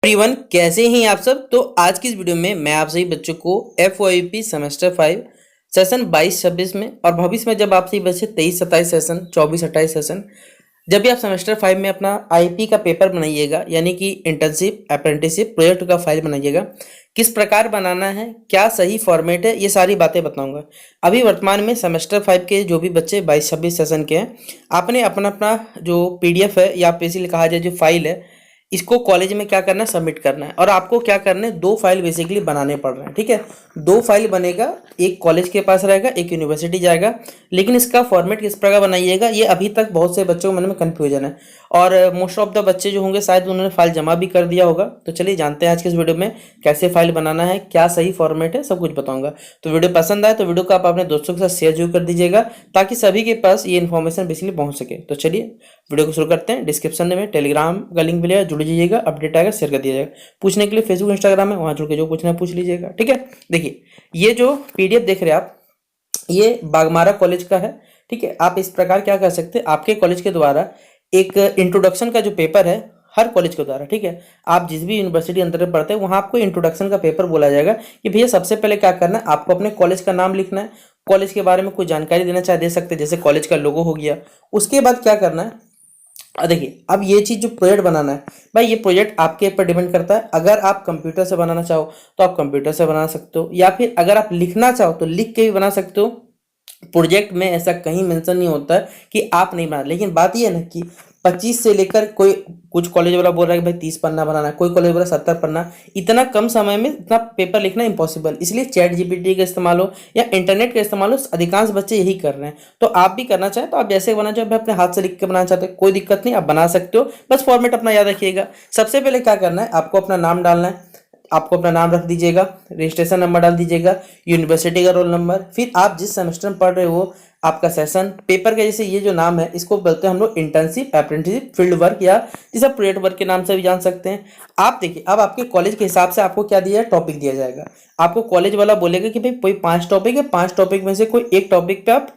Everyone, कैसे हैं आप सब। तो आज की इस वीडियो में मैं आप सभी बच्चों को FOIP सेमेस्टर 5 सेशन 22-26 में और भविष्य में जब आप सभी बच्चे 23-27 सेशन 24-28 सेशन जब भी आप सेमेस्टर 5 में अपना IP का पेपर बनाइएगा, यानी कि इंटर्नशिप अप्रेंटिसशिप प्रोजेक्ट का फाइल बनाइएगा, किस प्रकार बनाना है, क्या सही फॉर्मेट है, ये सारी बातें बताऊंगा। अभी वर्तमान में सेमेस्टर 5 के जो भी बच्चे 22-26 सेशन के हैं, आपने अपना अपना जो PDF है या बेसिकली कहा जाए जो फाइल है, इसको कॉलेज में क्या करना है, सबमिट करना है। और आपको क्या करना है, 2 फाइल बेसिकली बनाने पड़ रहे हैं। ठीक है, 2 फाइल बनेगा, एक कॉलेज के पास रहेगा, एक यूनिवर्सिटी जाएगा। लेकिन इसका फॉर्मेट किस प्रकार बनाइएगा, ये अभी तक बहुत से बच्चों के मन में कन्फ्यूजन है। और मोस्ट ऑफ द बच्चे जो होंगे शायद उन्होंने फाइल जमा भी कर दिया होगा। तो चलिए जानते हैं आज के इस वीडियो में कैसे फाइल बनाना है, क्या सही फॉर्मेट है, सब कुछ बताऊंगा। तो वीडियो पसंद आए तो वीडियो को आप अपने दोस्तों के साथ शेयर जरूर कर दीजिएगा, ताकि सभी के पास ये इन्फॉर्मेशन बेसिकली पहुंच सके। तो चलिए वीडियो को शुरू करते हैं। डिस्क्रिप्शन में टेलीग्राम का लिंक मिलेगा, जुड़ जाइएगा, अपडेट आएगा शेयर कर दिया जाएगा। पूछने के लिए फेसबुक इंस्टाग्राम है, वहां जुड़ के जो पूछना है पूछ लीजिएगा। ठीक है, देखिए ये जो PDF देख रहे हैं आप, ये बागमारा कॉलेज का है। ठीक है, आप इस प्रकार क्या कर सकते हैं, आपके कॉलेज के द्वारा एक इंट्रोडक्शन का जो पेपर है हर कॉलेज के द्वारा, ठीक है, आप जिस भी यूनिवर्सिटी अंतर्गत पढ़ते हैं वहां आपको इंट्रोडक्शन का पेपर बोला जाएगा कि भैया सबसे पहले क्या करना है, आपको अपने कॉलेज का नाम लिखना है, कॉलेज के बारे में कोई जानकारी देना चाहे दे सकते हैं, जैसे कॉलेज का लोगो हो गया। उसके बाद क्या करना है, देखिए अब ये चीज जो प्रोजेक्ट बनाना है भाई, ये प्रोजेक्ट आपके ऊपर डिपेंड करता है। अगर आप कंप्यूटर से बनाना चाहो तो आप कंप्यूटर से बना सकते हो, या फिर अगर आप लिखना चाहो तो लिख के भी बना सकते हो। प्रोजेक्ट में ऐसा कहीं मेंशन नहीं होता है कि आप नहीं बना, लेकिन बात ये है ना कि 25 से लेकर कोई कुछ कॉलेज वाला बोल रहा है कि भाई 30 पन्ना बनाना है, कोई कॉलेज बोल रहा है 70 पन्ना। इतना कम समय में इतना पेपर लिखना इम्पॉसिबल, इसलिए चैट GPT का इस्तेमाल हो या इंटरनेट का इस्तेमाल हो, अधिकांश बच्चे यही कर रहे हैं। तो आप भी करना चाहें तो आप जैसे बनाना चाहें, अपने हाथ से लिख के बनाना चाहते हैं कोई दिक्कत नहीं, आप बना सकते हो। बस फॉर्मेट अपना याद रखिएगा। सबसे पहले क्या करना है, आपको अपना नाम डालना है, आपको अपना नाम रख दीजिएगा, रजिस्ट्रेशन नंबर डाल दीजिएगा, यूनिवर्सिटी का रोल नंबर, फिर आप जिस सेमेस्टर में पढ़ रहे हो, आपका सेशन, पेपर का जैसे ये जो नाम है इसको बोलते हैं हम लोग इंटर्नशिप अप्रेंटिसशिप फील्ड वर्क, या जिसे प्रोजेक्ट वर्क के नाम से भी जान सकते हैं। आप देखिए अब आपके कॉलेज के हिसाब से आपको क्या दिया है, टॉपिक दिया जाएगा। आपको कॉलेज वाला बोलेगा कि भाई कोई 5 टॉपिक है, 5 टॉपिक में से कोई एक टॉपिक पे आप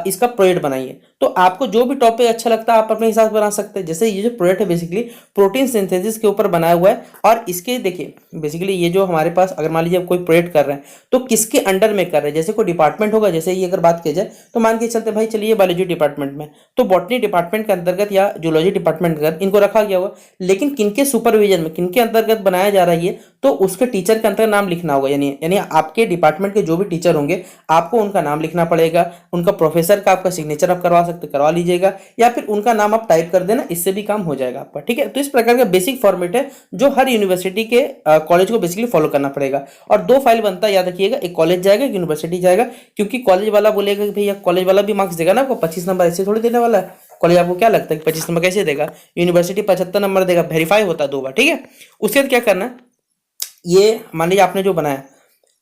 इसका प्रोजेक्ट बनाइए। तो आपको जो भी टॉपिक अच्छा लगता है आप अपने हिसाब से बना सकते हैं। जैसे ये जो प्रोजेक्ट है बेसिकली प्रोटीन सिंथेसिस के ऊपर बनाया हुआ है, और इसके देखिए बेसिकली ये जो हमारे पास अगर मान लीजिए कोई प्रोजेक्ट कर रहे हैं तो किसके अंडर में कर रहे हैं, जैसे कोई डिपार्टमेंट होगा। जैसे ये अगर बात की जाए तो मान के चलते भाई चलिए बायोलॉजी डिपार्टमेंट में, तो बॉटनी डिपार्टमेंट के अंतर्गत या जूलॉजी डिपार्टमेंट के अंतर्गत इनको रखा गया होगा। लेकिन किनके सुपरविजन में, किनके अंतर्गत बनाया जा रहा है ये, तो उसके टीचर के अंतर्गत नाम लिखना होगा। यानी यानी आपके डिपार्टमेंट के जो भी टीचर होंगे आपको उनका नाम लिखना पड़ेगा। उनका प्रोफेसर का आपका सिग्नेचर आप करवा सकते, करवा लीजिएगा, या फिर उनका नाम आप टाइप कर देना, इससे भी काम हो जाएगा आपका। ठीक है, तो इस प्रकार का बेसिक फॉर्मेट है जो हर यूनिवर्सिटी के कॉलेज को बेसिकली फॉलो करना पड़ेगा। और 2 फाइल बनता है, याद रखिएगा, एक कॉलेज जाएगा, एक यूनिवर्सिटी जाएगा। क्योंकि कॉलेज वाला बोलेगा कि भैया, कॉलेज वाला भी मार्क्स देगा ना आपको, 25 नंबर ऐसे थोड़ी देने वाला है। कॉलेज आपको क्या लगता है कि 25 नंबर कैसे देगा, यूनिवर्सिटी 75 नंबर देगा, वेरीफाई होता है 2 बार। ठीक है, उसके बाद क्या करना है, ये मान लीजिए आपने जो बनाया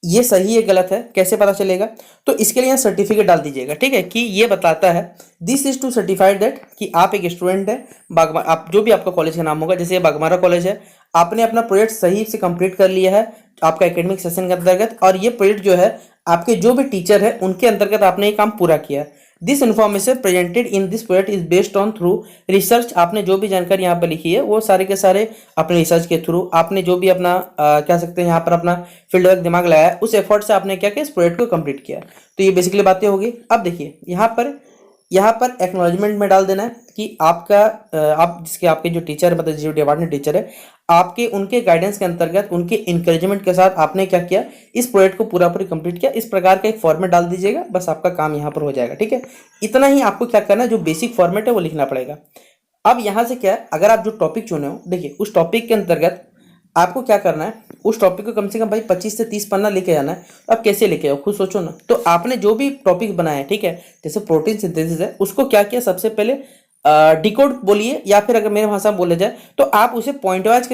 ये सही है गलत है, कैसे पता चलेगा, तो इसके लिए सर्टिफिकेट डाल दीजिएगा। ठीक है, कि ये बताता है this is to certified that कि आप एक स्टूडेंट है बागमारा, आप जो भी आपका कॉलेज का नाम होगा, जैसे ये बागमारा कॉलेज है, आपने अपना प्रोजेक्ट सही से कंप्लीट कर लिया है आपका एकेडमिक सेशन के अंतर्गत, और ये प्रोजेक्ट जो है आपके जो भी टीचर है उनके अंतर्गत आपने ये काम पूरा किया है। This information presented in this project is based on through research. आपने जो भी जानकारी यहाँ पर लिखी है वो सारे के सारे अपने रिसर्च के थ्रू, आपने जो भी अपना कह सकते हैं यहाँ पर अपना फील्ड वर्क दिमाग लगाया, उस एफर्ट से आपने क्या किया, इस प्रोजेक्ट को कंप्लीट किया। तो ये बेसिकली बातें होगी। अब देखिए यहाँ पर एक्नॉलेजमेंट में डाल देना है कि आपका आप जिसके आपके जो टीचर मतलब जो डिपार्टमेंट टीचर है, आपके उनके गाइडेंस के अंतर्गत उनके इंकरेजमेंट के साथ आपने क्या किया, इस प्रोजेक्ट को पूरा कंप्लीट किया। इस प्रकार का एक फॉर्मेट डाल दीजिएगा, बस आपका काम यहाँ पर हो जाएगा। ठीक है, इतना ही आपको क्या करना है, जो बेसिक फॉर्मेट है वो लिखना पड़ेगा। अब यहाँ से क्या है, अगर आप जो टॉपिक चुने हो, देखिए उस टॉपिक के अंतर्गत आपको क्या करना है, उस टॉपिक को कम से कम भाई 25 से 30 पन्ना लेके जाना है। तो आप कैसे लेके आओ खुद सोचो ना। तो आपने जो भी टॉपिक बनाया है, ठीक है, जैसे प्रोटीन सिंथेसिस है, उसको क्या किया, सबसे पहले डिकोड बोलिए, या फिर अगर मेरे भाषा में बोले जाए तो आप उसे पॉइंट वाइज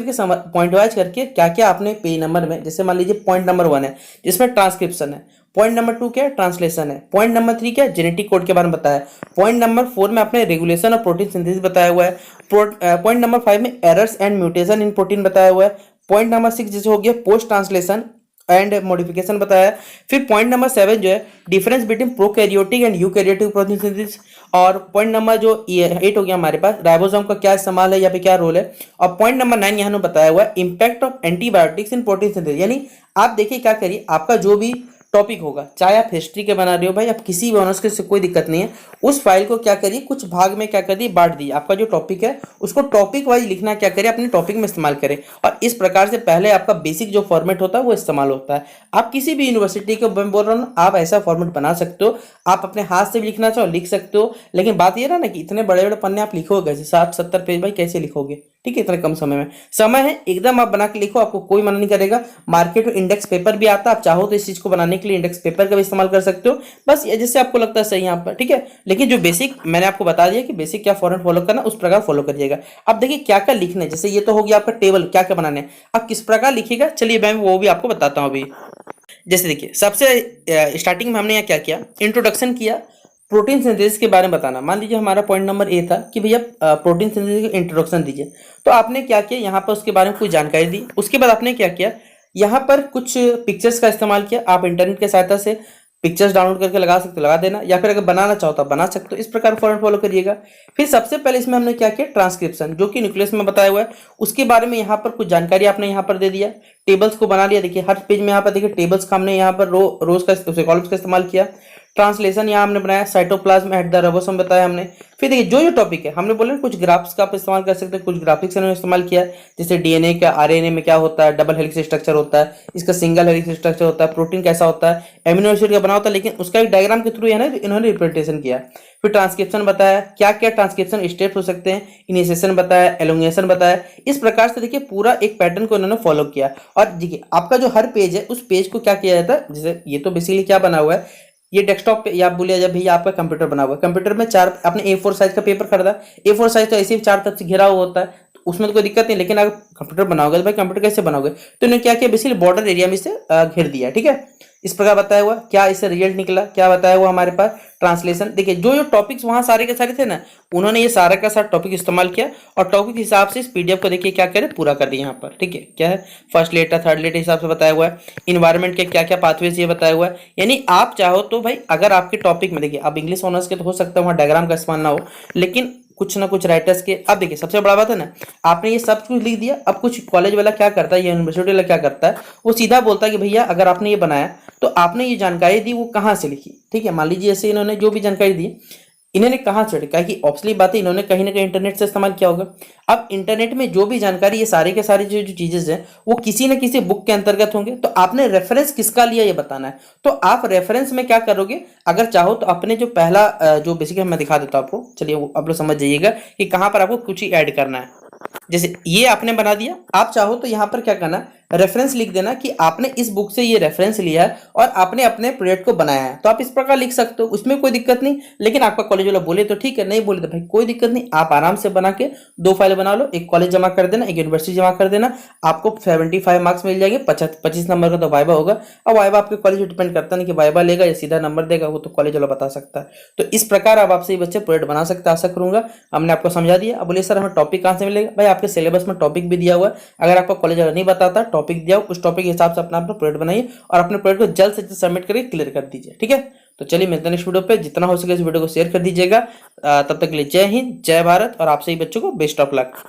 करके क्या क्या आपने पेज नंबर में, जैसे मान लीजिए पॉइंट नंबर 1 है जिसमें ट्रांसक्रिप्शन है, पॉइंट नंबर 2 क्या है, ट्रांसलेशन है, पॉइंट नंबर 3 क्या है, जेनेटिक कोड के बारे में बताया, पॉइंट नंबर 4 में आपने रेगुलेशन और प्रोटीन सिंथेसिस बताया हुआ है, पॉइंट नंबर 5 में errors and mutation in protein बताया हुआ है, पॉइंट नंबर 6 जैसे हो गया पोस्ट ट्रांसलेशन एंड मॉडिफिकेशन बताया। फिर पॉइंट नंबर 7 जो है difference between prokaryotic and eukaryotic protein synthesis. और पॉइंट नंबर जो 8 हो गया हमारे पास राइबोसोम का क्या इस्तेमाल है या फिर क्या रोल है। और पॉइंट नंबर 9 यहाँ बताया हुआ है impact of antibiotics in protein synthesis. यानी आप देखिए क्या करिए, आपका जो भी टॉपिक होगा, चाहे आप हिस्ट्री के बना रहे हो भाई, आप किसी भी ऑनर्स के से कोई दिक्कत नहीं है, उस फाइल को क्या करिए कुछ भाग में क्या कर दिए बांट दिए। आपका जो टॉपिक है उसको टॉपिक वाइज लिखना क्या करिए अपने टॉपिक में इस्तेमाल करें। और इस प्रकार से पहले आपका बेसिक जो फॉर्मेट होता है वो इस्तेमाल होता है। आप किसी भी यूनिवर्सिटी को मैं बोल रहा हूँ आप ऐसा फॉर्मेट बना सकते हो, आप अपने हाथ से भी लिखना चाहो लिख सकते हो। लेकिन बात ये ना कि इतने बड़े बड़े पन्ने आप लिखोगे कैसे, 60-70 पेज भाई कैसे लिखोगे, ठीक है, इतने कम समय में। समय है एकदम आप बना के लिखो, आपको कोई मना नहीं करेगा। मार्केट में इंडेक्स पेपर भी आता है, आप चाहो तो इस चीज को बनाने के लिए इंडेक्स पेपर का भी इस्तेमाल कर सकते हो, बस ये जैसे आपको लगता है सही यहाँ पर, ठीक है। लेकिन जो बेसिक मैंने आपको बता दिया कि बेसिक क्या फॉर्मेट फॉलो करना उस प्रकार फॉलो करिएगा। अब देखिए क्या क्या लिखना है, जैसे ये तो हो गया आपका टेबल क्या क्या बनाने हैं, अब किस प्रकार लिखिएगा चलिए मैं वो भी आपको बताता हूँ अभी। जैसे देखिए सबसे स्टार्टिंग में हमने यहाँ क्या किया, इंट्रोडक्शन किया, प्रोटीन सिंथेसिस के बारे में बताना। मान लीजिए हमारा पॉइंट नंबर ए था कि भैया प्रोटीन सिंथेसिस का इंट्रोडक्शन दीजिए, तो आपने क्या किया यहाँ पर उसके बारे में कुछ जानकारी दी। उसके बाद आपने क्या किया, यहाँ पर कुछ पिक्चर्स का इस्तेमाल किया। आप इंटरनेट की सहायता से पिक्चर्स डाउनलोड करके लगा सकते हो लगा देना, या फिर अगर बनाना चाहो तो आप बना सकते हो, इस प्रकार फॉर्मेट फॉलो करिएगा। फिर सबसे पहले इसमें हमने क्या किया, ट्रांसक्रिप्शन जो कि न्यूक्लियस में बताया हुआ है उसके बारे में यहाँ पर कुछ जानकारी आपने यहाँ पर दे दिया। टेबल्स को बना लिया, देखिए हर पेज में यहाँ पर देखिए टेबल्स का हमने यहाँ पर रोज का कॉलम्स का इस्तेमाल किया। ट्रांसलेशन यहाँ हमने बनाया, साइटोप्लाज्म एट द राइबोसोम बताया हमने। फिर देखिए जो जो टॉपिक है हमने बोले कुछ ग्राफ्स का आप इस्तेमाल कर सकते हैं, कुछ ग्राफिक्स हमने इस्तेमाल किया, जैसे डीएनए का आरएनए में क्या होता है, डबल हेलिक्स स्ट्रक्चर होता है, इसका सिंगल हेलिक्स स्ट्रक्चर होता है, प्रोटीन कैसा होता है, एमिनो एसिड का बना होता है, लेकिन उसका एक डायग्राम के थ्रू है ना इन्होंने रिप्रेजेंटेशन किया। फिर ट्रांसक्रिप्शन बताया, क्या क्या ट्रांसक्रिप्शन स्टेप्स हो सकते हैं, इनिशिएशन बताया, एलोंगेशन बताया। इस प्रकार से देखिए पूरा एक पैटर्न को इन्होंने फॉलो किया। और देखिए आपका जो हर पेज है उस पेज को क्या किया जाता है, जैसे ये तो बेसिकली क्या बना हुआ है, ये डेस्कटॉप पे या आप बोलिए जब भैया आपका कंप्यूटर बना हुआ है, कंप्यूटर में चार आपने A4 साइज का पेपर खरीदा, A4 साइज तो ऐसे ही चार तरफ से घिरा हुआ होता है, तो उसमें तो कोई दिक्कत नहीं। लेकिन अगर कंप्यूटर बनाओगे तो भाई कंप्यूटर कैसे बनाओगे, तो इन्होंने क्या किया बेसिकली बॉर्डर एरिया में इसे घेर दिया, ठीक है। इस प्रकार बताया हुआ क्या इससे रिजल्ट निकला, क्या बताया हुआ हमारे पास ट्रांसलेशन। देखिए जो जो टॉपिक्स वहां सारे के सारे थे ना, उन्होंने ये सारा का सारा टॉपिक इस्तेमाल किया और टॉपिक के हिसाब से इस पीडीएफ को देखिए क्या करे पूरा कर दिया यहाँ पर, ठीक है। क्या है फर्स्ट लेटर थर्ड लेटर हिसाब से बताया हुआ है, इन्वायरमेंट के क्या क्या पाथवेज ये बताया हुआ है। यानी आप चाहो तो भाई अगर आपके टॉपिक में देखिए आप इंग्लिश ऑनर्स के तो हो सकता है वहाँ डायग्राम का इस्तेमाल ना हो, लेकिन कुछ ना कुछ राइटर्स के। अब देखिए सबसे बड़ा बात है ना, आपने ये सब कुछ लिख दिया। अब कुछ कॉलेज वाला क्या करता है या यूनिवर्सिटी वाला क्या करता है, वो सीधा बोलता है कि भैया अगर आपने ये बनाया तो आपने ये जानकारी दी वो कहाँ से लिखी, ठीक है। मान लीजिए ऐसे इन्होंने जो भी जानकारी दी इन्होंने कहाँ से लिखा, कि ऑब्वियसली बात है इन्होंने कहीं ना कहीं इंटरनेट से इस्तेमाल किया होगा। अब इंटरनेट में जो भी जानकारी ये सारे के सारे जो जो चीजें हैं वो किसी न किसी बुक के अंतर्गत होंगे, तो आपने रेफरेंस किसका लिया ये बताना है। तो आप रेफरेंस में क्या करोगे, अगर चाहो तो अपने जो पहला जो बेसिकली मैं दिखा देता हूं आपको, चलिए वो आप लोग समझ जाइएगा कि कहाँ पर आपको कुछ ही ऐड करना है। जैसे ये आपने बना दिया, आप चाहो तो यहाँ पर क्या करना रेफरेंस लिख देना कि आपने इस बुक से ये रेफरेंस लिया है और आपने अपने प्रोजेक्ट को बनाया है, तो आप इस प्रकार लिख सकते हो, उसमें कोई दिक्कत नहीं। लेकिन आपका कॉलेज वाला बोले तो ठीक है, नहीं बोले तो भाई कोई दिक्कत नहीं, आप आराम से बना के 2 फाइल बना लो, एक कॉलेज जमा कर देना एक यूनिवर्सिटी जमा कर देना, आपको 75 मार्क्स मिल जाएंगे। 25 नंबर का तो वाइवा होगा। अब वाइवा आपके कॉलेज पर डिपेंड करता नहीं कि वाइवा लेगा या सीधा नंबर देगा, वो तो कॉलेज वाला बता सकता है। तो इस प्रकार आप आपसे बच्चे प्रोजेक्ट बना सकते हैं, आशा करूंगा हमने आपको समझा दिया। अब बोलिए सर हमें टॉपिक कहाँ से मिलेगा, भाई आपके सिलेबस में टॉपिक भी दिया हुआ है, अगर आपका कॉलेज वाला नहीं बताता टॉपिक दिया उस टॉपिक के हिसाब से अपना प्रोजेक्ट बनाइए और अपने प्रोजेक्ट को जल्द से जल्द सबमिट करके क्लियर कर दीजिए, ठीक है। तो चलिए मिलते हैं नेक्स्ट वीडियो पे, जितना हो सके इस वीडियो को शेयर कर दीजिएगा। तब तक के लिए जय हिंद जय भारत और आप सभी बच्चों को बेस्ट ऑफ लक।